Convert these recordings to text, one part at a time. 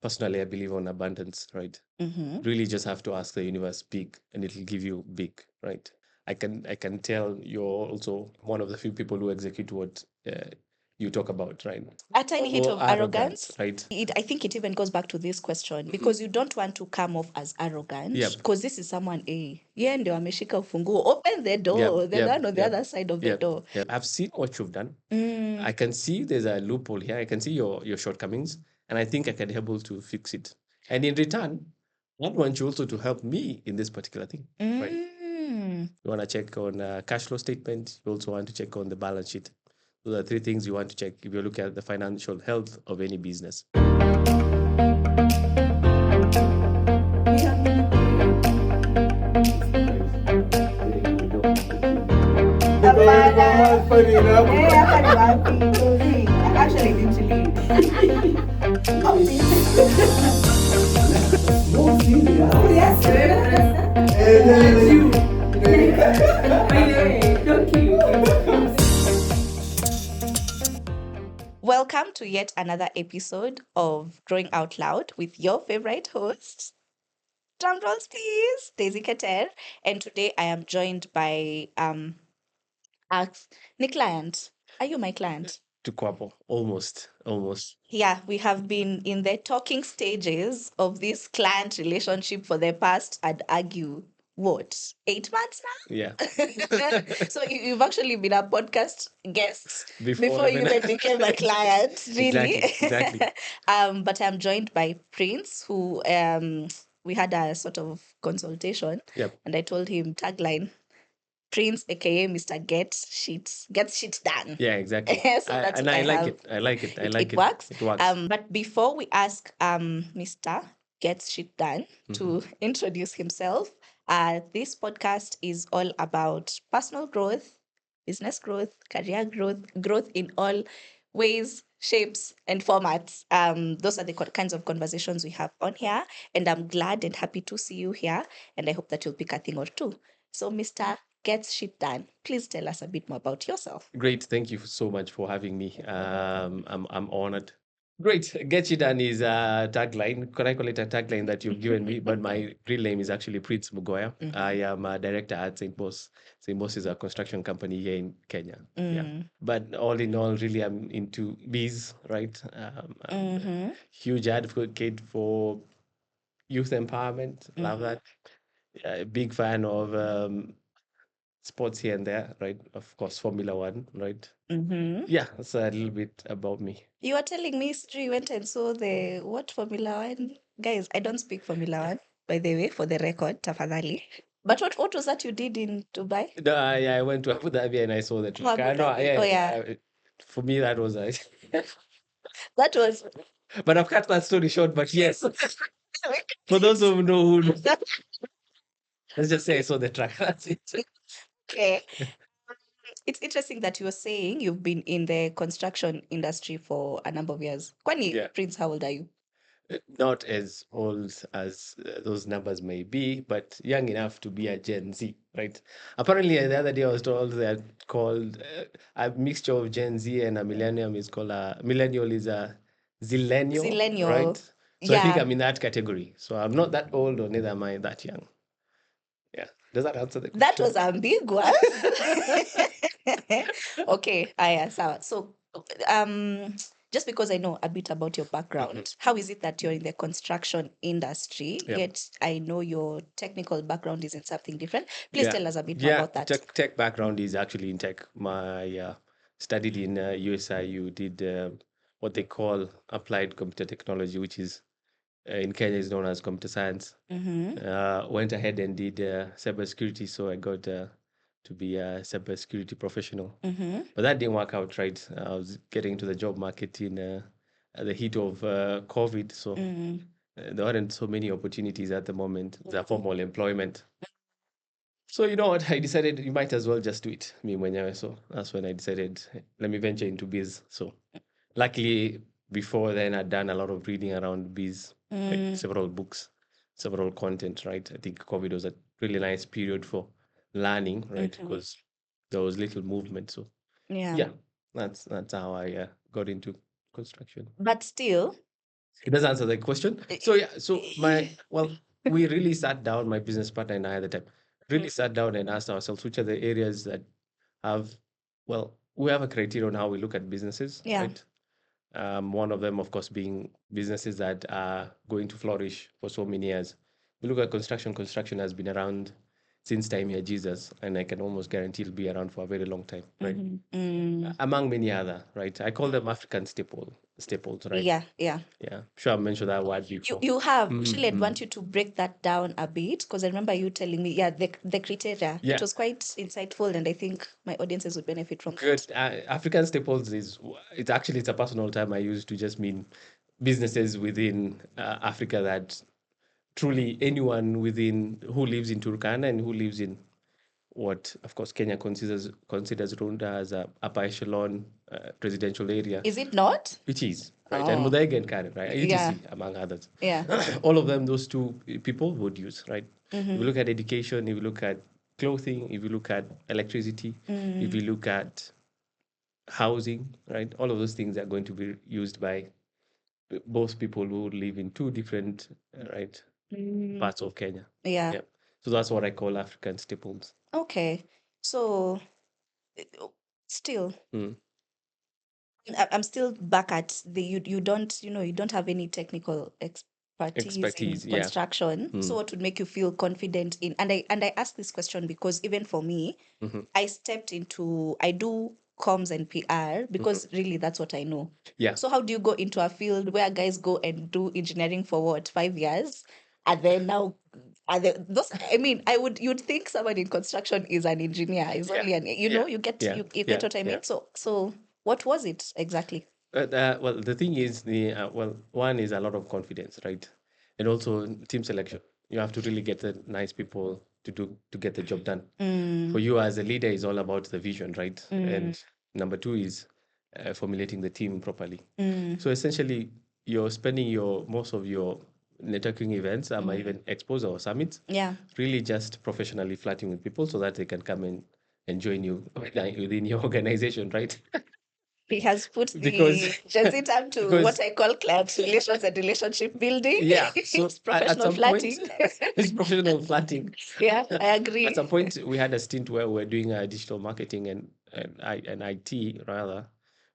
personally, I believe on abundance, right? Really just have to ask the universe big and it'll give you big, right? I can tell you're also one of the few people who execute what you talk about, right? A tiny hit of arrogance. Right? I think it even goes back to this question because you don't want to come off as arrogant Yep. because this is someone yeah, ndio ameshika ufunguo, open the door, the one on the other side of the door. I've seen what you've done. I can see there's a loophole here. I can see your shortcomings, and I think I can be able to fix it. And in return, I want you also to help me in this particular thing, right? You want to check on cash flow statement. You also want to check on the balance sheet. Those are three things you want to check if you look at the financial health of any business. Actually, literally. Welcome to yet another episode of Growing Out Loud with your favorite host, drum rolls please, Daisy Keter. And today I am joined by a client. Are you my client? To Kwapo, almost. Yeah, we have been in the talking stages of this client relationship for the past, I'd argue, what, 8 months now? Yeah. So you've actually been a podcast guest before you even- even became a client, really. Exactly. But I'm joined by Prince, who we had a sort of consultation, Yep. and I told him tagline. Prince, aka Mr. Gets shit done. Yeah, exactly. So that's and what I like have. it. I like it. I like It works. It works. But before we ask Mr. Gets Shit Done to introduce himself, this podcast is all about personal growth, business growth, career growth, growth in all ways, shapes, and formats. Those are the kinds of conversations we have on here. And I'm glad and happy to see you here. And I hope that you'll pick a thing or two. So, Mr. Gets Shit Done, please tell us a bit more about yourself. Great. Thank you so much for having me. I'm honored. Great. Get you done is a tagline. Can I call it a tagline that you've given me? But my real name is actually Prince Mugoya. I am a director at SaintBoss. SaintBoss is a construction company here in Kenya. Yeah. But all in all, really, I'm into bees, right? I'm a huge advocate for youth empowerment. Love that. Yeah, a big fan of sports here and there, right? Of course, Formula One, right? Yeah, that's a little bit about me. You were telling me history, you went and saw the what Formula One? Guys, I don't speak Formula One, by the way, for the record, tafadhali. But what was that you did in Dubai? No, I went to Abu Dhabi and I saw the Oh, track. Abu No, Dhabi. Oh, yeah. for me, that was That was but I've cut that story short. But yes, for those who know, let's just say I saw the track. That's it. okay. It's interesting that you were saying you've been in the construction industry for a number of years. Kwani, Yeah. Prince, how old are you? Not as old as those numbers may be, but young enough to be a Gen Z, right? Apparently, the other day I was told they're called a mixture of Gen Z and a millennium is called a millennial is a zillennial, Zillennial. right? So I think Yeah. I'm in that category. So I'm not that old or neither am I that young. Yeah. Does that answer the That question? was ambiguous. Okay, aya, sawa. So, just because I know a bit about your background, how is it that you're in the construction industry, Yep. yet I know your technical background is in something different? Please Yeah. tell us a bit more about that. Tech background is actually in tech. My studied in USIU, did what they call applied computer technology, which is in Kenya is known as computer science. Went ahead and did cybersecurity, so I got to be a cybersecurity professional. But that didn't work out, right? I was getting into the job market in at the heat of COVID, so there weren't so many opportunities at the moment, the formal employment. So you know what? I decided you might as well just do it, me mwenyewe. So that's when I decided, let me venture into biz. So luckily, before then, I'd done a lot of reading around biz, like several books, several content, right? I think COVID was a really nice period for learning, right? Because there was little movement. So Yeah. yeah, that's how I got into construction. But still, It does answer the question. So yeah, so we really sat down, my business partner and I at the time, really sat down and asked ourselves which are the areas that have, well, we have a criterion on how we look at businesses, Yeah. right? One of them, of course, being businesses that are going to flourish for so many years. We look at construction. Construction has been around since time here Jesus, and I can almost guarantee it'll be around for a very long time, right? Among many other, right? I call them African staples, right? Yeah, yeah. Yeah, sure, I mentioned that word You before. you have actually I'd want you to break that down a bit because I remember you telling me, yeah, the criteria. It Yeah, was quite insightful and I think my audiences would benefit from good. that. African staples it's a personal term I use to just mean businesses within Africa that truly anyone within who lives in Turkana and who lives in what, of course, Kenya considers Runda as a upper echelon residential area, Is it not? which is right, and Oh, Mudaig and Karen, right, yeah, etc. among others. yeah. All of them, those two people would use, right? If you Mm-hmm. look at education, if you look at clothing, if you look at electricity, if you look at housing, right, all of those things are going to be used by both people who live in two different, right, parts of Kenya. Yeah. Yeah. So that's what I call African staples. Okay. So still Mm. I'm still back at the you don't you don't have any technical expertise in Expertise, yeah. construction. So what would make you feel confident in and I ask this question because even for me, I stepped into I do comms and PR because really that's what I know. Yeah. So how do you go into a field where guys go and do engineering for what 5 years and then now those I mean you'd think someone in construction is an engineer is Yeah. only an Yeah. you get Yeah. you Yeah. get what I mean. Yeah. So what was it exactly? Well, the thing is, one is a lot of confidence, right? And also team selection. You have to really get the nice people to get the job done. For you as a leader, is all about the vision, right? And number two is formulating the team properly. So essentially, you're spending your most of your networking events, or even exposure or summits, Yeah. really just professionally flirting with people so that they can come in and join you within your organization, right? He has put Because the Gen Z term to because what I call client relations and relationship building. yeah, so It's at professional some point flirting. it's professional flirting. Yeah, I At some agree. point we had a stint where we were doing digital marketing and IT rather.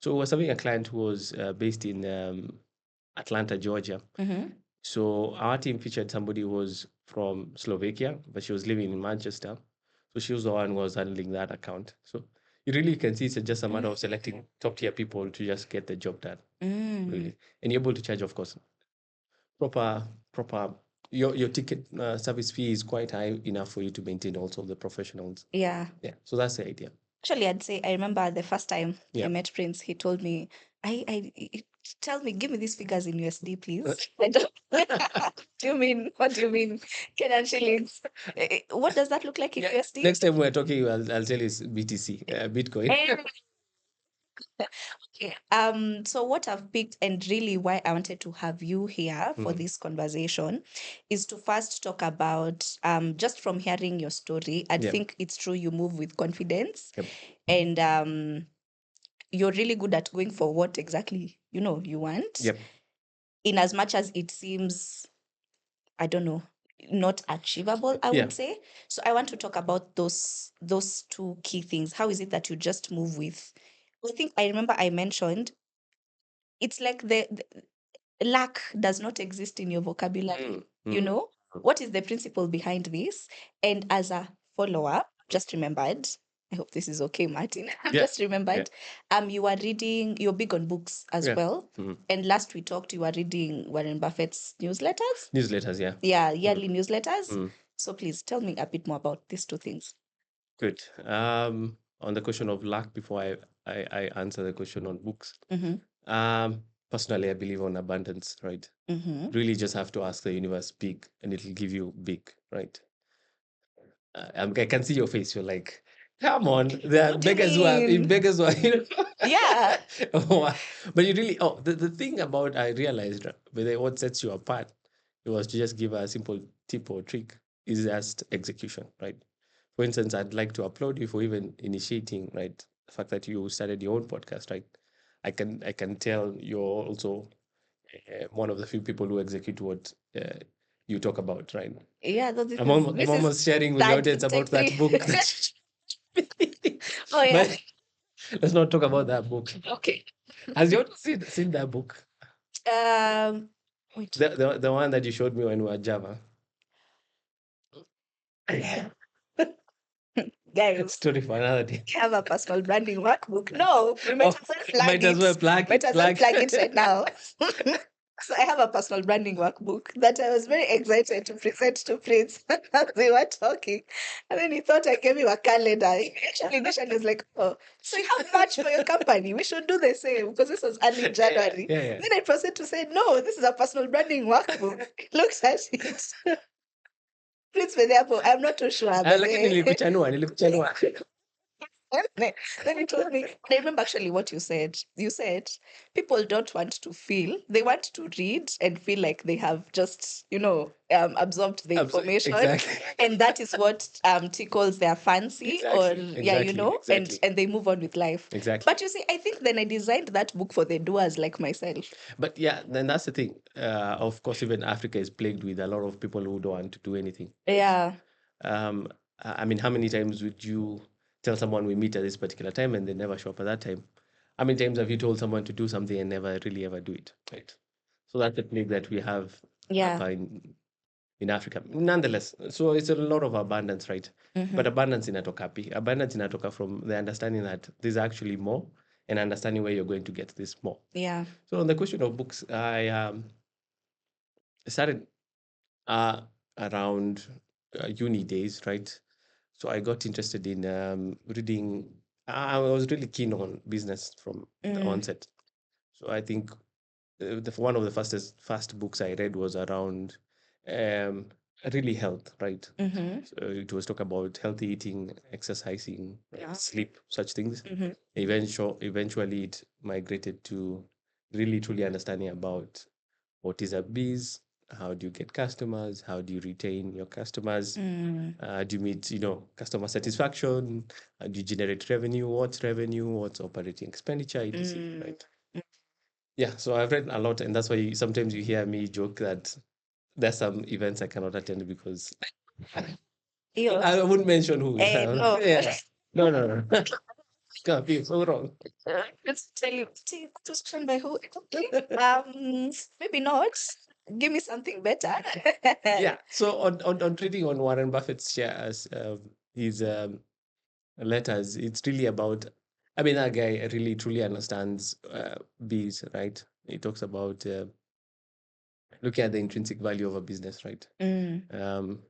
So we were serving a client who was based in Atlanta, Georgia. Mm-hmm. So our team featured somebody who was from Slovakia, but she was living in Manchester. So she was the one who was handling that account. So you really can see it's just a matter of selecting top tier people to just get the job done, really. And you're able to charge, of course, proper. Your ticket service fee is quite high enough for you to maintain also the professionals. Yeah. Yeah. So that's the idea. Actually, I'd say I remember the first time I Yeah. met Prince, he told me, tell me, give me these figures in USD, please. I don't, what do you mean? Kenyan shillings. What does that look like in Yeah. USD? Next time we're talking, I'll tell you it's BTC, Bitcoin. Okay. So what I've picked and really why I wanted to have you here for this conversation is to first talk about just from hearing your story, I Yep. think it's true you move with confidence Yep. and you're really good at going for what exactly you want. Yep. In as much as it seems, I don't know, not achievable, I Yeah. would say. So I want to talk about those two key things. How is it that you just move with? I think I remember I mentioned it's like the lack does not exist in your vocabulary. You know, what is the principle behind this? And as a follow-up, just remembered, I hope this is okay, Martin. I've Yeah. just Yeah. remembered, you are reading, you're big on books as Yeah. well. And last we talked, you were reading Warren Buffett's newsletters. Newsletters, yeah. Yeah, yearly newsletters. So please tell me a bit more about these two things. Good. On the question of luck, before I answer the question on books, personally, I believe on abundance, right? Really just have to ask the universe big and it'll give you big, right? I can see your face. You're like, come on, there are What do you beggars who are mean? beggars who are, Yeah. But you really, the thing about I realized, whether what sets you apart, it was to just give a simple tip or trick is just execution, right? For instance, I'd like to applaud you for even initiating, right? The fact that you started your own podcast, right? I can tell you're also one of the few people who execute what you talk about, right? Yeah, no, I'm this is almost sharing with the third audience about take that three. book. Oh yeah. But let's not talk about that book. Okay. Has you seen that book? Um wait. The one that you showed me when we were at Java. Guys, Story for another day. have a personal branding workbook. No, we might Oh, as well flag might as well it. plug Might it. as well Plug. plug it right now. So I have a personal branding workbook that I was very excited to present to Prince as we were talking. And then he thought I gave him a calendar. He actually initially was like, oh, so you have much for your company. We should do the same because this was early January. Yeah. Then I proceeded to say, no, this is a personal branding workbook. He looks at it. Prince Vedapo, I'm not too sure, but Lakini nilikuchanua. then he told me, I remember actually what you said. You said people don't want to feel, they want to read and feel like they have just, absorbed the information. Exactly. And that is what tickles their fancy, or Exactly. and they move on with life. Exactly. But you see, I think then I designed that book for the doers like myself. But yeah, then that's the thing. Of course, even Africa is plagued with a lot of people who don't want to do anything. Yeah. Um, I mean, how many times would you tell someone we meet at this particular time and they never show up at that time? How many times have you told someone to do something and never really ever do it? Right. So that's the plague that we have Yeah. in Africa. Nonetheless, so it's a lot of abundance, right? But abundance inatoka pi. Abundance inatoka from the understanding that there's actually more and understanding where you're going to get this more. Yeah. So on the question of books, I started around uni days, right? So I got interested in reading. I was really keen on business from the onset. So I think one of the first books I read was around um, really health, right? So it was talk about healthy eating, exercising, sleep, such things. Eventually, it migrated to really truly understanding about what is a biz, how do you get customers, how do you retain your customers, do you meet customer satisfaction, do you generate revenue, what's operating expenditure, etc. Right? Yeah, so I've read a lot, and that's why sometimes you hear me joke that there's some events I cannot attend because I wouldn't mention who. No. Yeah. No. God, be so wrong. Let's tell you, see, that was written by who? Maybe not. Give me something better. Yeah. So on trading on Warren Buffett's shares, his letters, it's really about. I mean, that guy really truly understands bees, right? He talks about looking at the intrinsic value of a business, right?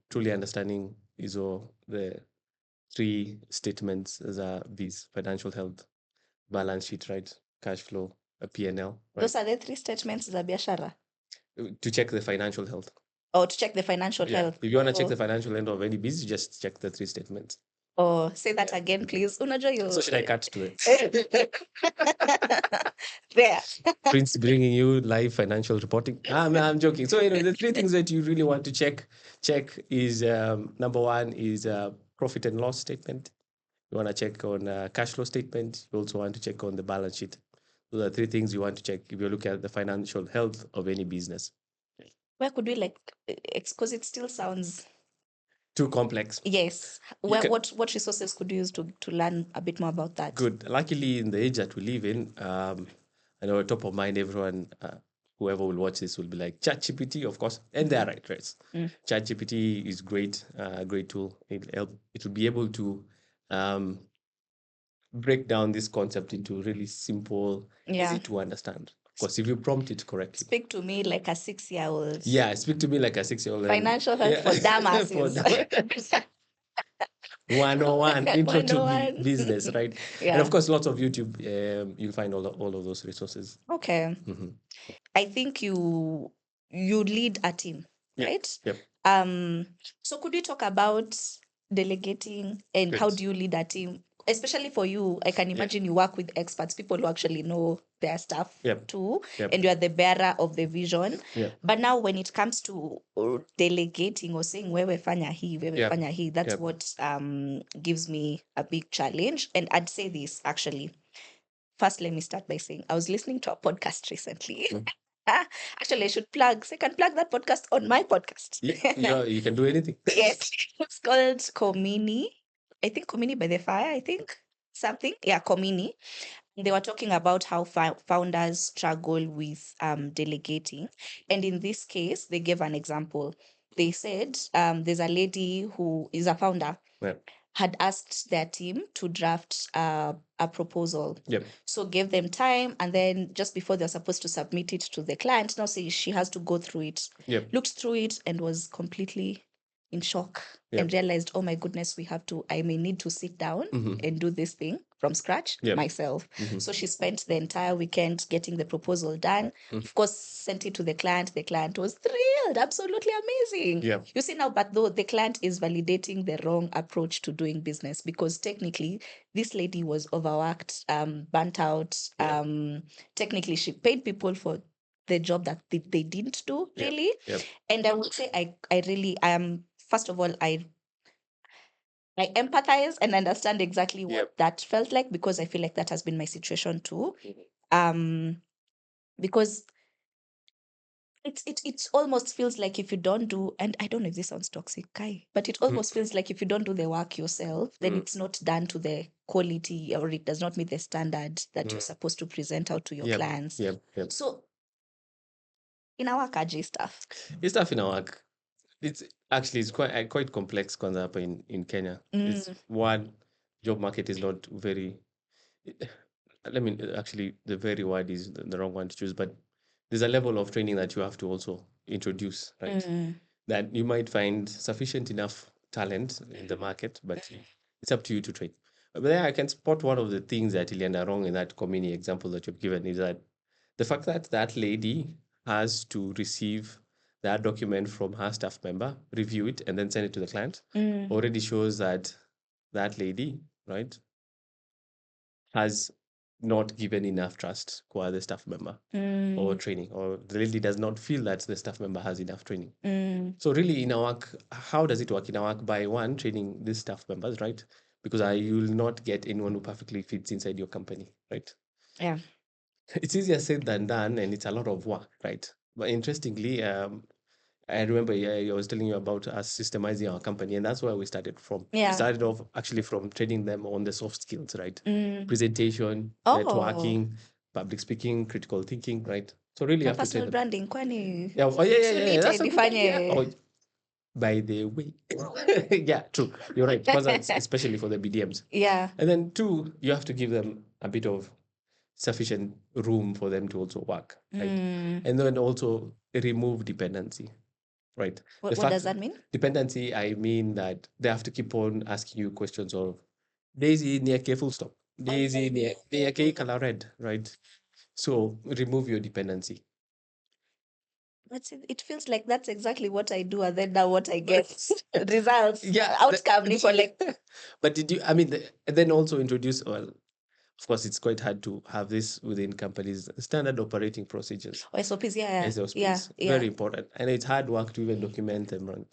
Truly understanding is all the three statements as a B's: financial health, balance sheet, right? Cash flow, a P&L, right? Those are the three statements za biashara. To check the financial health. Oh, to check the financial health. If you want to check the financial health of any business, just check the three statements. Oh, say that again, please. Unajua you. So should I cut to it? There. Prince bringing you live financial reporting. I'm joking. So the three things that you really want to check is number one is profit and loss statement. You want to check on cash flow statement. You also want to check on the balance sheet. Those are three things you want to check if you look at the financial health of any business. Where could we because it still sounds Too complex. Yes. What resources could you use to learn a bit more about that? Good. Luckily, in the age that we live in, I know top of mind, everyone, whoever will watch this will be like ChatGPT, of course, and they're right. ChatGPT is great, great tool. It will be able to break down this concept into really simple, easy to understand. Of course, if you prompt it correctly. Speak to me like a 6-year-old. Yeah, speak to me like a 6-year-old. Financial health for dumbasses. 101 intro to business, right? Yeah. And of course, lots of YouTube. You'll find all of those resources. Okay. I think you lead a team, right? Yep. So could you talk about delegating and how do you lead a team? Especially for you, I can imagine you work with experts, people who actually know their stuff too, and you are the bearer of the vision. But now when it comes to delegating or saying wewe fanya hii, that's what gives me a big challenge. And I'd say this actually. First, let me start by saying I was listening to a podcast recently. Actually, I should plug. So I can plug that podcast on my podcast. Yeah, you can do anything. Yes, it's called Komini. I think Komini by the Fire. I think something. Yeah, Komini. They were talking about how founders struggle with delegating, and in this case, they gave an example. They said there's a lady who is a founder Yeah. had asked their team to draft a proposal. Yep. So gave them time, and then just before they're supposed to submit it to the client, now say she has to go through it. Yep. Looked through it and was completely in shock Yep. and realized, oh my goodness, I may need to sit down and do this thing from scratch Yep. myself. So she spent the entire weekend getting the proposal done. Of course, sent it to the client. The client was thrilled, absolutely amazing. Yep. You see now, but though the client is validating the wrong approach to doing business, because technically this lady was overworked, burnt out. Technically, she paid people for the job that they didn't do really. Yep. And I would say I really am, first of all, I empathize and understand exactly what that felt like, because I feel like that has been my situation too. Because it almost feels like if you don't do, and I don't know if this sounds toxic, Kai, but it almost feels like if you don't do the work yourself, then it's not done to the quality, or it does not meet the standard that you're supposed to present out to your clients. Yep. So in our Kaji stuff. It's tough in our work. It's quite complex kwanza hapa in Kenya. It's one, job market is not very, let me actually, the very word is the wrong one to choose, but there's a level of training that you have to also introduce, right? That you might find sufficient enough talent in the market, but it's up to you to train. But there I can spot one of the things that Iliana wrong in that community example that you've given is that the fact that that lady has to receive that document from her staff member, review it, and then send it to the client already shows that that lady, right, has not given enough trust to the staff member or training, or the lady does not feel that the staff member has enough training. So really in our work, how does it work in our work? By one, training these staff members, right? Because you will not get anyone who perfectly fits inside your company, right? Yeah. It's easier said than done, and it's a lot of work, right? But interestingly, I remember I was telling you about us systemizing our company, and that's where we started from. We started off actually from training them on the soft skills, right? Presentation, networking, public speaking, critical thinking, right? So really you have to train Personal them. branding, kwani Yeah, that's a good idea. nifanye Oh, by the way, yeah, true. You're right. Because that's especially for the BDMs. yeah. And then two, you have to give them a bit of sufficient room for them to also work, right? And then also remove dependency, right? What does that mean? Dependency, I mean that they have to keep on asking you questions of Daisy near K full stop, Daisy near K color red, right? So remove your dependency. It feels like that's exactly what I do, and then now what I get results, Yeah, outcome, Nico, like but did you? I mean, and then also introduce. Well, of course, it's quite hard to have this within companies. Standard operating procedures. SOPs, yeah, SOPs, very important, and it's hard work to even document them. And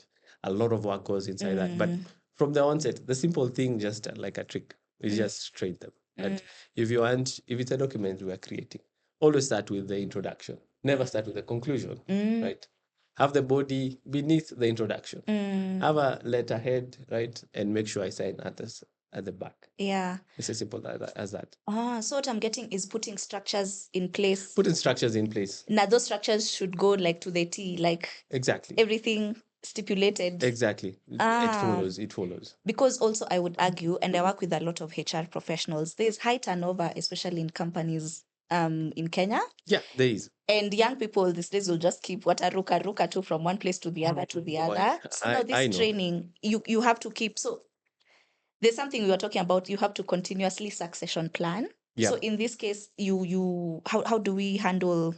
a lot of work goes inside that. But from the onset, the simple thing, just like a trick, is just train them. And if it's a document we are creating, always start with the introduction. Never start with the conclusion, right? Have the body beneath the introduction. Have a letterhead, right? And make sure I sign at the back. Yeah. It's as simple as that. So what I'm getting is putting structures in place. Putting structures in place. Now those structures should go like to the T, like exactly everything stipulated. Exactly. It follows. Because also I would argue, and I work with a lot of HR professionals, there's high turnover, especially in companies in Kenya. Yeah, there is. And young people these days will just keep what a ruka to from one place to the other to the other. So now this training, you have to keep. So there's something we were talking about. You have to continuously succession plan. Yeah. So in this case, how do we handle?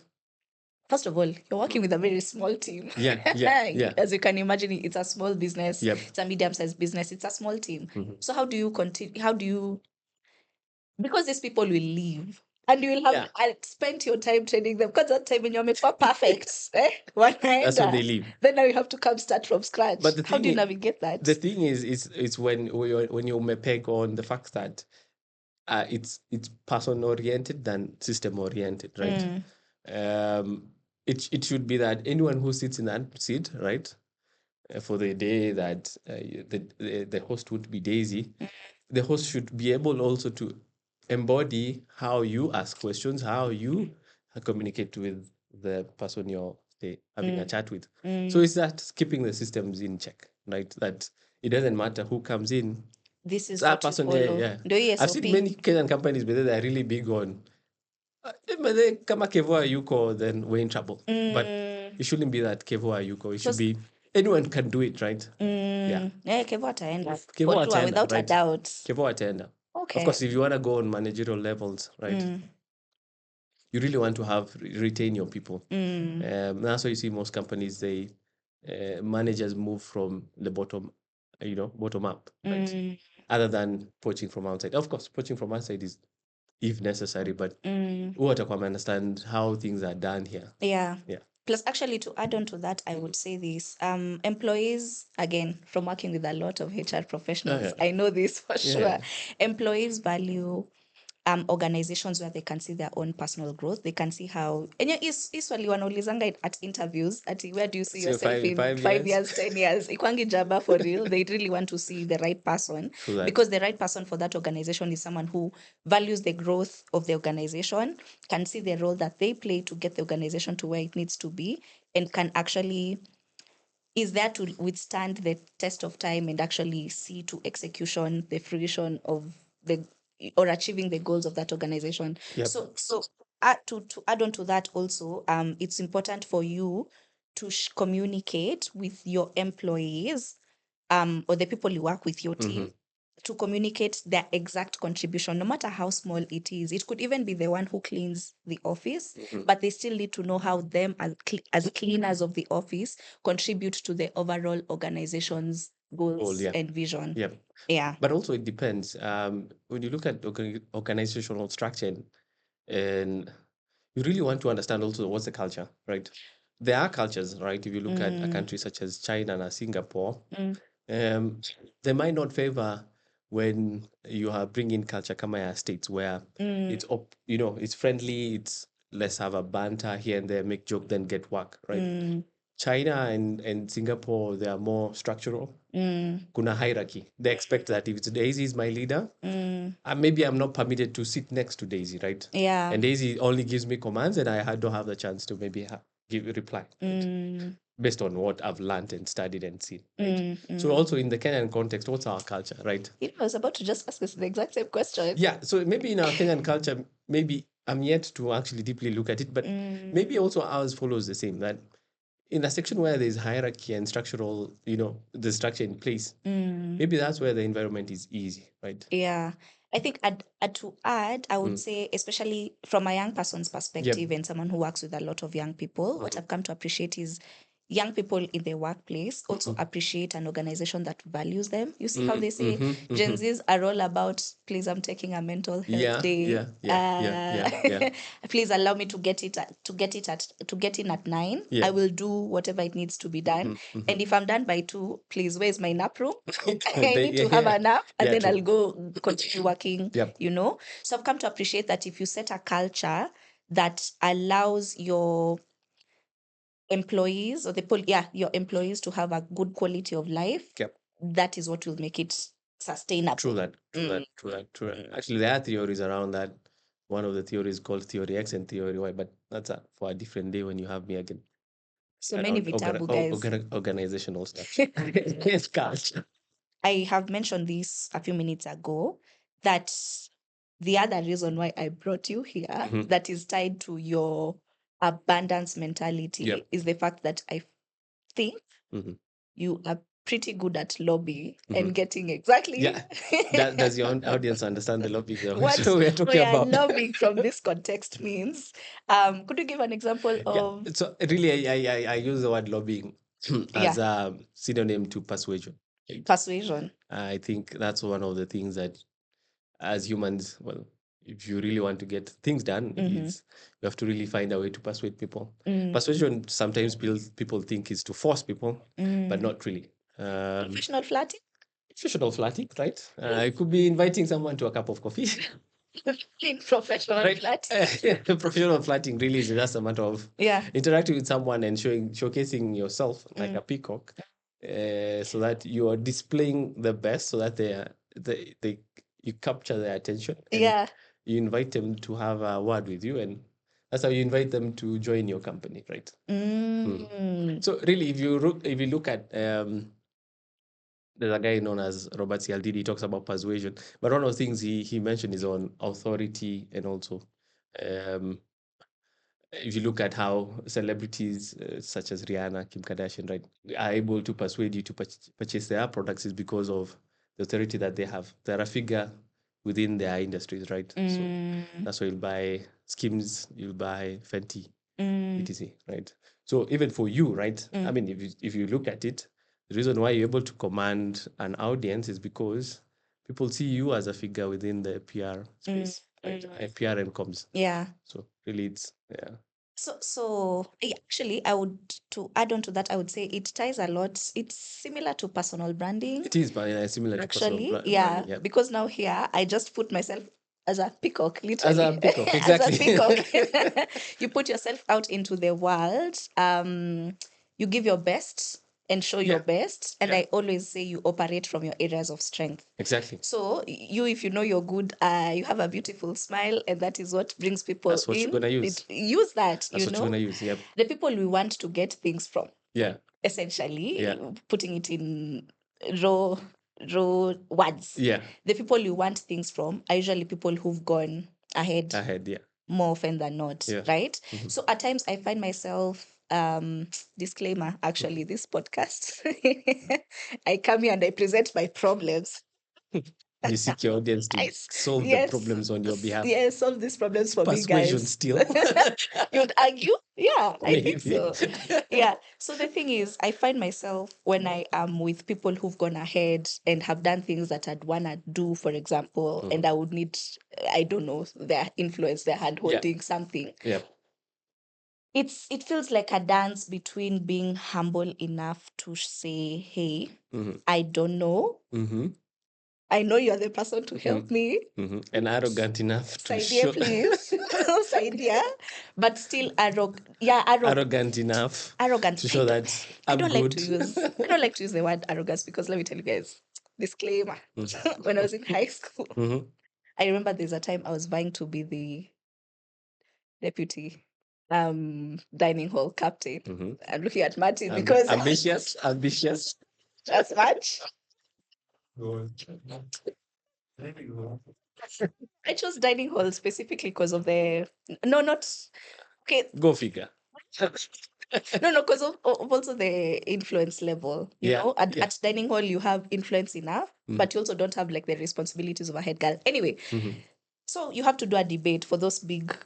First of all, you're working with a very small team. Yeah. As you can imagine, it's a small business. Yep. It's a medium-sized business. It's a small team. So how do you continue? Because these people will leave. And you will have spent your time training them, because that time when you're perfect. That's when they leave. Then now you have to come start from scratch. But how do you navigate that? The thing is it's when you peg on the fact that it's person oriented than system oriented, right? it should be that anyone who sits in that seat, right, for the day that the host would be Daisy, the host should be able also to embody how you ask questions, how you communicate with the person you're having a chat with. So it's that keeping the systems in check, right? That it doesn't matter who comes in. This is That what you person, yeah, follow. yeah. Ndio hii I've seen SOP. many Kenyan companies, but they're really big on but then kama Kevo Ayuko, then we're in trouble. But it shouldn't be that Kevo Ayuko. It should be anyone can do it, right? Yeah. Kevo ataenda Kevo for sure, ataenda, without a right? doubt. Kevo ataenda. Of Okay. course, if you want to go on managerial levels, right? You really want to retain your people. That's why you see most companies, they managers move from the bottom, bottom up, right? Other than poaching from outside. Of course, poaching from outside is if necessary, but what I understand how things are done here. Yeah. Yeah. Plus, actually, to add on to that, I would say this: employees, again, from working with a lot of HR professionals, yeah. I know this for Yeah. sure. Employees value organizations where they can see their own personal growth. They can see how, and iswali wanaulizanga at interviews at where do you see So yourself in 5 years, 10 years. Ikwangi jaba for real. They really want to see the right person, True that. because the right person for that organization is someone who values the growth of the organization, can see the role that they play to get the organization to where it needs to be, and can actually is there to withstand the test of time and actually see to execution the fruition of the or achieving the goals of that organization. Yep. So to add on to that also, it's important for you to communicate with your employees, or the people you work with, your team, to communicate their exact contribution, no matter how small it is. It could even be the one who cleans the office, but they still need to know how them as cleaners of the office contribute to the overall organization's goals yeah. and vision. Yep. Yeah. But also it depends. When you look at organizational structure, and you really want to understand also what's the culture, right? There are cultures, right? If you look at a country such as China and Singapore, they might not favor when you are bringing culture kama ya states where it's it's friendly, it's let's have a banter here and there, make joke, then get work, right? China and Singapore, they are more structural. Kuna hierarchy. They expect that if it's Daisy is my leader, maybe I'm not permitted to sit next to Daisy, right? Yeah. And Daisy only gives me commands, and I don't have the chance to maybe give a reply, right? Based on what I've learned and studied and seen, right? So also in the Kenyan context, what's our culture, right? I was about to just ask us the exact same question. Yeah, so maybe in our Kenyan culture, maybe I'm yet to actually deeply look at it, but maybe also ours follows the same, that in a section where there's hierarchy and structural, the structure in place, maybe that's where the environment is easy, right? Yeah. I think to add, I would say, especially from a young person's perspective and someone who works with a lot of young people, what I've come to appreciate is young people in the workplace also appreciate an organization that values them. You see how they say Gen Zs are all about, please, I'm taking a mental health day. Please allow me to get in at 9. Yeah. I will do whatever it needs to be done. And if I'm done by 2, please, where's my nap room? I need to have a nap, and then I'll go continue working. Yep. So I've come to appreciate that if you set a culture that allows your employees or your employees to have a good quality of life, Yep. that is what will make it sustainable. True that. Actually, there are theories around that. One of the theories called theory X and theory Y, but that's for a different day when you have me again. So many vitabu, guys. Organizational structure. It's culture. I have mentioned this a few minutes ago, that the other reason why I brought you here that is tied to your abundance mentality is the fact that I think you are pretty good at lobbying and getting exactly. Yeah. Does your audience understand the lobbying what we're talking about? lobbying from this context means. Could you give an example of? So really, I use the word lobbying as a synonym to persuasion. Right? Persuasion. I think that's one of the things that, as humans, well, if you really want to get things done, is you have to really find a way to persuade people. Persuasion sometimes people think is to force people, but not really. Professional flirting. Professional flirting, right? It could be inviting someone to a cup of coffee. In professional right? flirting. Professional flirting really is just a matter of Yeah. interacting with someone and showcasing yourself like Mm. a peacock, so that you are displaying the best, so that they you capture their attention and Yeah. you invite them to have a word with you, and that's how you invite them to join your company, right? So really, if you look at there's a guy known as Robert Cialdini. He talks about persuasion, but one of the things he mentioned is on authority, and also um, if you look at how celebrities such as Rihanna, Kim Kardashian, right, are able to persuade you to purchase their products is because of the authority that they have. They're a figure within their industries, right? So that's why you'll buy Skims, you'll buy Fenty, etc. Right? So even for you, right? I mean, if you look at it, the reason why you're able to command an audience is because people see you as a figure within the PR space, right? PR and comms. Yeah. So really, it's yeah. So actually, I would to add on to that, I would say it ties a lot. It's similar to personal branding. It is, but similar to personal Actually, branding. yeah, because now here I just put myself as a peacock, As a literally, peacock, as a exactly. peacock. You put yourself out into the world. You give your best and show your best. And Yeah. I always say you operate from your areas of strength. Exactly. So you, if you know you're good, you have a beautiful smile, and that is what brings people That's what you're in. gonna use. Use that, That's what you're gonna use. Yep. the people we want to get things from, Yeah. essentially, Yeah. putting it in raw words. Yeah. The people you want things from are usually people who've gone ahead Ahead. Yeah. more often than not, Yeah. right? So at times I find myself, disclaimer, actually, this podcast, I come here and I present my problems. You seek your audience to solve the problems on your behalf. Yes, solve these problems for me, Persuasion guys. still. You'd argue? Yeah, I think Maybe. so. Yeah. So the thing is, I find myself when I am with people who've gone ahead and have done things that I'd wanna do, for example, and I would need, I don't know, their influence, their hand holding, something. Yeah. It feels like a dance between being humble enough to say, hey, I don't know. I know you're the person to help me. And arrogant enough to Saidia, show. please. Saidia. But still Arrogant enough arrogant. to show that I I'm don't like to good. use I don't like to use the word arrogance, because let me tell you guys, disclaimer. When I was in high school, I remember there's a time I was vying to be the deputy dining hall captain. I'm looking at Martin because Ambitious. just much. I chose dining hall specifically because of the no, not okay. Go figure. No, because of also the influence level. At dining hall, you have influence enough, but you also don't have like the responsibilities of a head girl. Anyway, so you have to do a debate for those big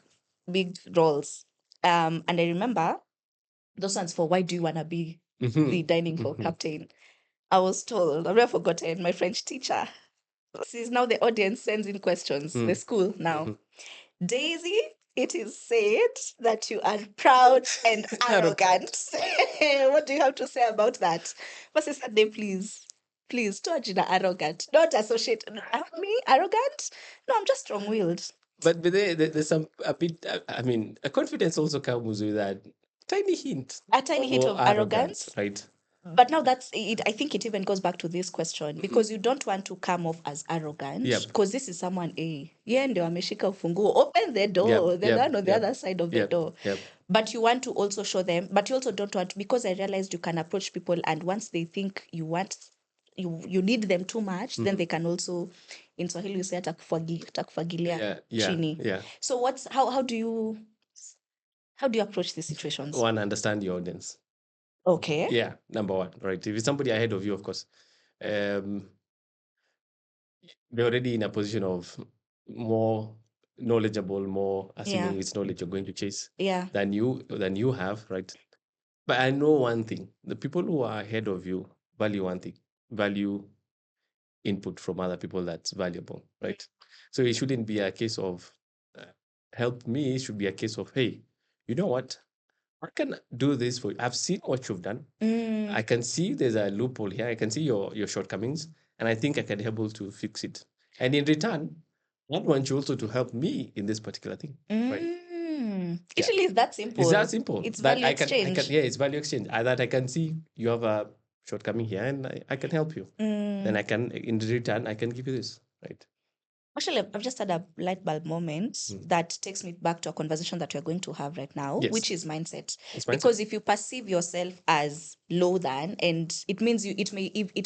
roles. And I remember those ones for why do you want to be the dining hall captain? I was told, I've never forgotten, my French teacher. Since now the audience sends in questions, the school now. Daisy, it is said that you are proud and arrogant. What do you have to say about that? Pastor Sunday, please. Please, Georgina, arrogant. Don't associate me, arrogant. No, I'm just strong willed. But there's a bit, I mean, a confidence also comes with a tiny hint. A tiny hint of arrogance. Right? But now that's it. I think it even goes back to this question, because you don't want to come off as arrogant. Because this is someone, yeah, ndio ameshika ufunguo, open the door, the man on the other side of the door. But you want to also show them, but you also don't want, because I realized you can approach people, and once they think you need them too much, then they can also, in Swahili you say atakufagilia chini. So how do you approach these situations? One, understand your audience. Okay. Yeah, number one, right? If it's somebody ahead of you, of course, they're already in a position of more knowledgeable, more assuming it's knowledge you're going to chase than you have, right? But I know one thing: the people who are ahead of you value one thing, value input from other people that's valuable, right? So it shouldn't be a case of help me. It should be a case of, hey, you know what? I can do this for you. I've seen what you've done. I can see there's a loophole here. I can see your shortcomings, and I think I can be able to fix it. And in return, I want you also to help me in this particular thing, right? Yeah. Actually, it's that It's simple. that simple. It's That value exchange. yeah, it's value exchange. That I can see you have a shortcoming here, and I can help you. Then I can, in return, I can give you this, right? Actually, I've just had a light bulb moment that takes me back to a conversation that we're going to have right now, which Yes. is mindset. It's Because mindset. if you perceive yourself as low than, and it means it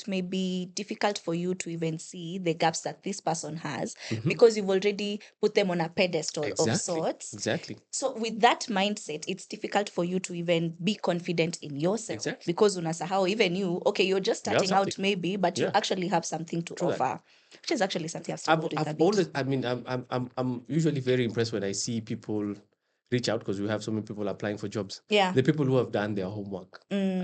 may be difficult for you to even see the gaps that this person has because you've already put them on a pedestal of Exactly. sorts. Exactly. So with that mindset, it's difficult for you to even be confident in yourself Exactly. because unasahau even you, okay, you're just You have starting out something. maybe, but you Yeah. actually have something to True that. offer, which is actually something I've struggled with a I've bit. always, I mean, I'm usually very impressed when I see people reach out, because we have so many people applying for jobs. Yeah. The people who have done their homework. One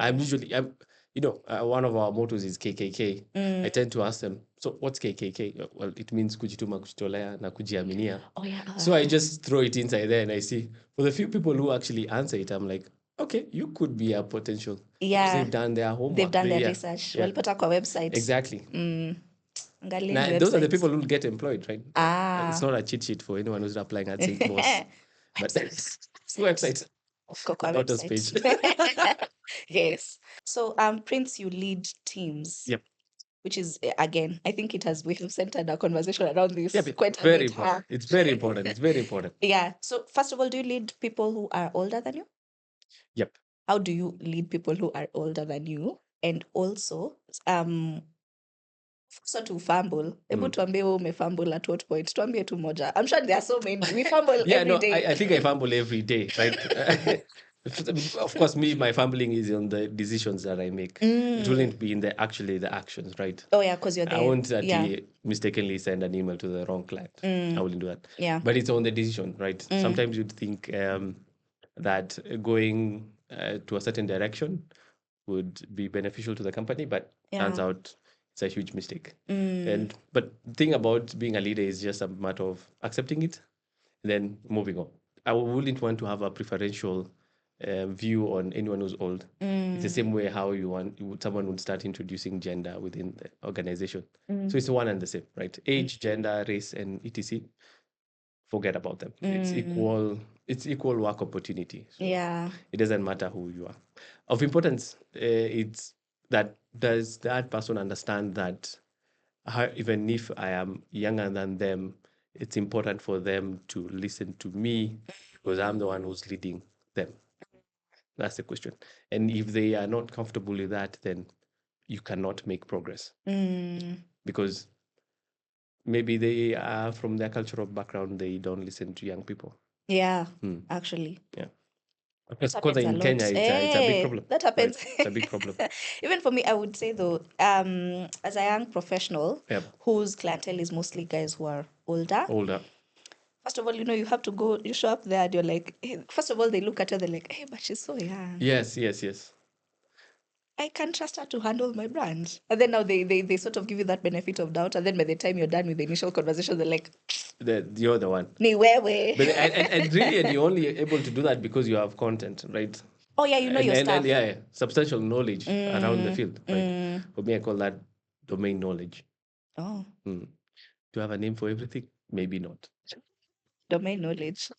of our mottos is KKK. I tend to ask them, so what's KKK? Well, it means kujituma, kujitolea na kujiaminia. Oh yeah. So I just throw it inside there and I see, for the few people who actually answer it, I'm like, okay, you could be a potential. Because Yeah. they've done their homework. They've done their Yeah, research. yeah. Walipata kwa website. Exactly. Angalieni Now, those are the websites. people who will get employed, right? It's Ah. not a cheat sheet for anyone who's applying at SaintBoss. But it's website, Kwa kwa autos website. page. Yes. So Prince, you lead teams. Yep. Which is again, I think we have centered our conversation around this Yep. quite a Very bit. important. It's very important. It's very important. Yeah. So first of all, do you lead people who are older than you? Yep. How do you lead people who are older than you? And also, so to fumble, able to ambie umefumble at what point? Tuambie tu moja. I'm sure there are so many. We fumble Yeah, every no, day. I think I fumble every day, right? Of course, my fumbling is on the decisions that I make. It wouldn't be in the actions, right? Oh yeah, because you're I there. won't Yeah. actually mistakenly send an email to the wrong client. I wouldn't do that. Yeah. But it's on the decision, right? Sometimes you'd think that going to a certain direction would be beneficial to the company, but turns Yeah. out it's a huge mistake. But the thing about being a leader is just a matter of accepting it, then moving on. I wouldn't want to have a preferential view on anyone who's old. It's the same way how someone would start introducing gender within the organization. So it's one and the same, right? Age, gender, race, and etc. Forget about them. It's equal. It's equal work opportunity. So Yeah. it doesn't matter who you are. Of importance, it's that does that person understand that even if I am younger than them, it's important for them to listen to me because I'm the one who's leading them. That's the question. And if they are not comfortable with that, then you cannot make progress because maybe they are from their cultural background, they don't listen to young people. Yeah. Actually. Yeah. That Because happens a in lot. Kenya, it's a big problem. That happens. Right? It's a big problem. Even for me, I would say though, as a young professional Yep. whose clientele is mostly guys who are older. Older. First of all, you have to go, you show up there and you're like, hey, first of all, they look at her, they're like, hey, but she's so young. Yes, yes, yes. I can trust her to handle my brand. And then now they sort of give you that benefit of doubt. And then by the time you're done with the initial conversation, they're like, You're the one. ni wewe. But and really, and you're only able to do that because you have content, right? Oh yeah, you know your stuff. And yeah, substantial knowledge around the field, right? For me, I call that domain knowledge. Oh, Do you have a name for everything? Maybe not. domain knowledge.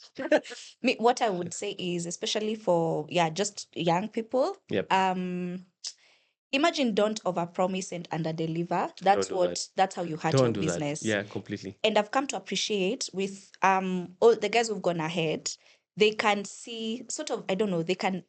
What I would say is, especially for just young people, Yep. imagine don't overpromise and underdeliver. Don't do that. That's how you hurt Don't your do business. that. Yeah, completely. And I've come to appreciate with all the guys who've gone ahead, they can see sort of, I don't know, they can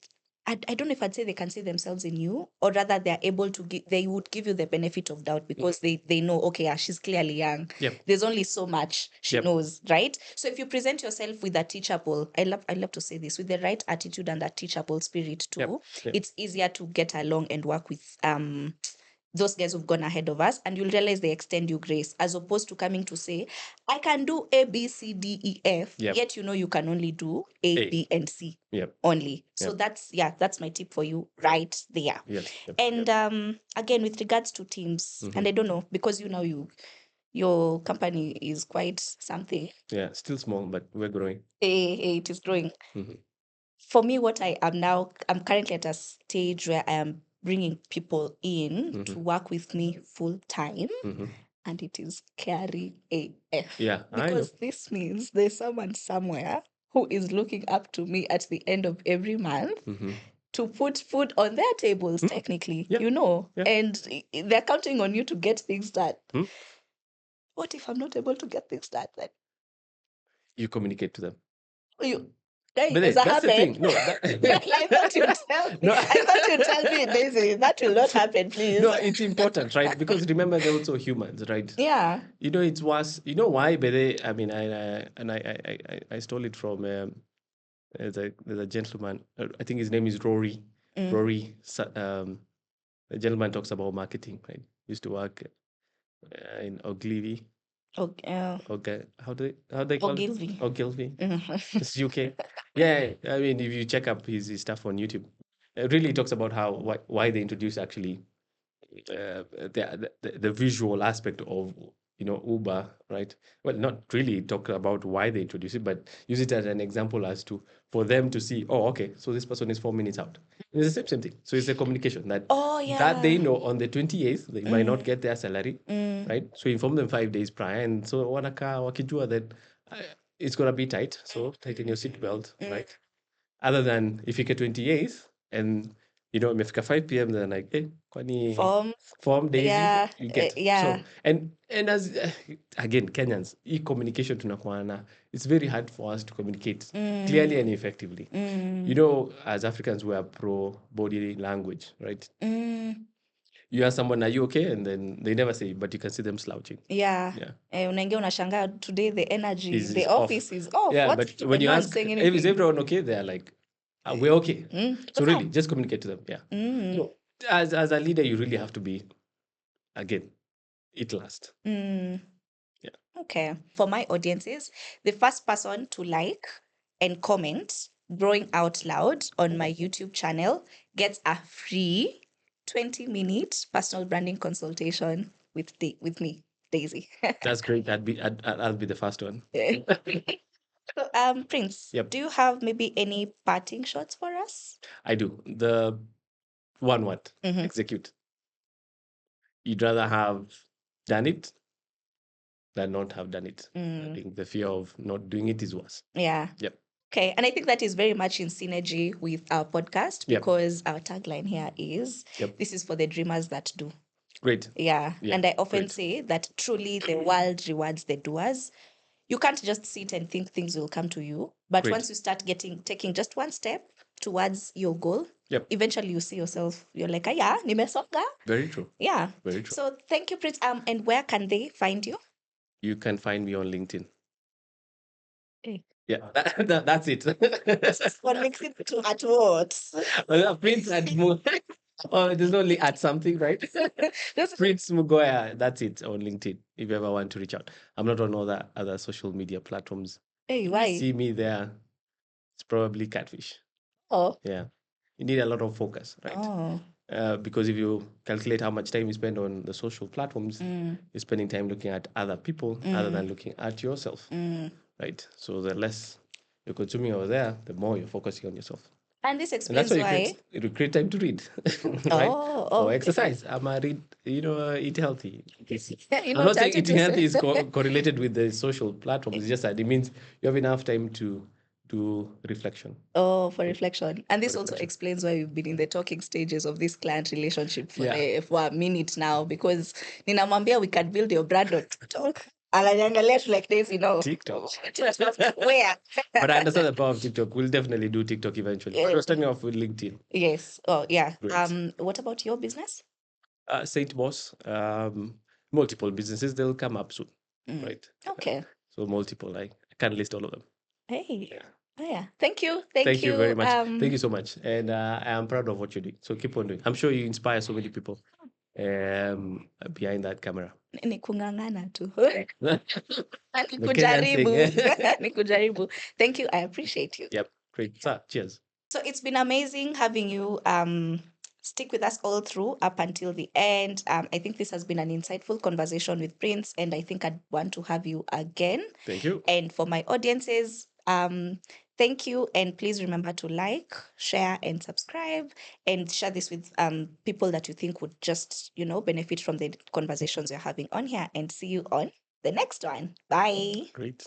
I don't know if I'd say they can see themselves in you, or rather they're able to they would give you the benefit of doubt because they know, okay, yeah, she's clearly young. Yep. There's only so much she Yep. knows, right? So if you present yourself with a teachable, I love to say this, with the right attitude and that teachable spirit too, Yep. it's easier to get along and work with those guys who've gone ahead of us, and you'll realize they extend you grace as opposed to coming to say, I can do A, B, C, D, E, F, Yep. yet you can only do A, B, and C Yep. only. So Yep. that's my tip for you right there. Yes. Yep. And again, with regards to teams, and I don't know, because your company is quite something. Yeah, still small, but we're growing. It is growing. For me, what I am now, I'm currently at a stage where I am bringing people in to work with me full time. and it is scary AF. Yeah, I know. Because this means there's someone somewhere who is looking up to me at the end of every month Mm-hmm. to put food on their tables, Mm. technically, Yeah. Yeah. and they're counting on you to get things done. Mm. What if I'm not able to get things done then? You communicate to them. You, hey, But does hey, that that's the happen? thing. No, I thought you'd tell me. no, I thought you'd tell me, Daisy, that will not happen, please. no, it's important, right? Because remember, they're also humans, right? Yeah. You know, it's worse. You know why? But they, I mean, I stole it from there's a gentleman. I think his name is Rory. Mm. Rory. The gentleman talks about marketing, right? Used to work in Ogilvy. Okay. Okay, how they call Ogilvy. it? Ogilvy. Mhm. It's UK. Yeah, I mean, if you check up his stuff on YouTube, it really talks about how why they introduced actually the visual aspect of Uber, right? Well, not really talk about why they introduce it, but use it as an example as to for them to see, oh, okay, so this person is 4 minutes out. It's the same thing. So it's a communication that Oh, that they yeah. know on the 28th they might not Mm. get their salary, Mm. right? So inform them 5 days prior, and so wanaka wakijua that it's gonna be tight. So tighten your seatbelt, right? Other than if you get 28th and imefika 5 p.m. then like, kwani Form. form Daisy, Yeah. you get. Yeah. So and as again Kenyans, e-communication tunakuwa na, it's very hard for us to communicate clearly and effectively. As Africans, we are pro body language, right? You ask someone, are you okay? And then they never say, but you can see them slouching. Yeah. Yeah. Unaingia unashangaa, today the energy in Is the off. office is off. Yeah, What's but when you no one's ask, saying is anything? everyone okay? They're like, we're okay. So What's really, up? just communicate to them. Yeah. Mm. So as a leader, you really have to be, again, it last. Mm. Yeah. Okay. For my audiences, the first person to like and comment growing out loud on my YouTube channel gets a free 20-minute personal branding consultation with me, Daisy. That's great. I'll be the first one. So, Prince, Yep. do you have maybe any parting shots for us? I do. The one word, Mhm. execute. You'd rather have done it than not have done it. I think the fear of not doing it is worse. Yeah. Yep. Okay. And I think that is very much in synergy with our podcast Yep. because our tagline here is Yep. this is for the dreamers that do. Great. Yeah. Yeah, And I often great. say that truly the world rewards the doers. You can't just sit and think things will come to you. But Great. once you start taking just one step towards your goal, Yep. eventually you see yourself, you're like, ah, yeah, nimesonga. Very true. Yeah. Very true. So thank you, Prince. And where can they find you? You can find me on LinkedIn. Hey. Yeah, that's it. On LinkedIn to at what? Well, Prince at oh, there's only at something, right? Prince Mugoya. That's it on LinkedIn. If you ever want to reach out, I'm not on all the other social media platforms. Hey, If you why? see me there, it's probably catfish. Oh. Yeah, you need a lot of focus, right? Oh. Because if you calculate how much time you spend on the social platforms, you're spending time looking at other people other than looking at yourself, right? So the less you're consuming over there, the more you're focusing on yourself. And this And that's explains why why. you create time to read, right? Or exercise. I'm a read, eat healthy. I'm not saying eating healthy is correlated with the social platforms. It's just that it means you have enough time to do reflection. Oh, for reflection. And this For also reflection. explains why we've been in the talking stages of this client relationship Yeah. for a minute now, because ninamwambia we can build your brand on TikTok. Ananiangalia tu like this, TikTok. Where? But I understand the power of TikTok. We'll definitely do TikTok eventually. Yeah. We're starting off with LinkedIn. Yes. Oh, yeah. Great. What about your business? SaintBoss, multiple businesses, they'll come up soon, right? Okay. So multiple, I can't list all of them. Hey. Yeah. Oh, yeah. Thank you. Thank you very much. Thank you so much. And I am proud of what you're doing. So keep on doing. I'm sure you inspire so many people behind that camera. Ni kung'ang'ana tu. The Kenyan Nikujaribu. thing. Nikujaribu. Thank you. I appreciate you. Yep. Great. So, cheers. So it's been amazing having you stick with us all through up until the end. I think this has been an insightful conversation with Prince, and I think I'd want to have you again. Thank you. And for my audiences, Thank you. And please remember to like, share, and subscribe, and share this with people that you think would just, benefit from the conversations we're having on here. And see you on the next one. Bye. Great.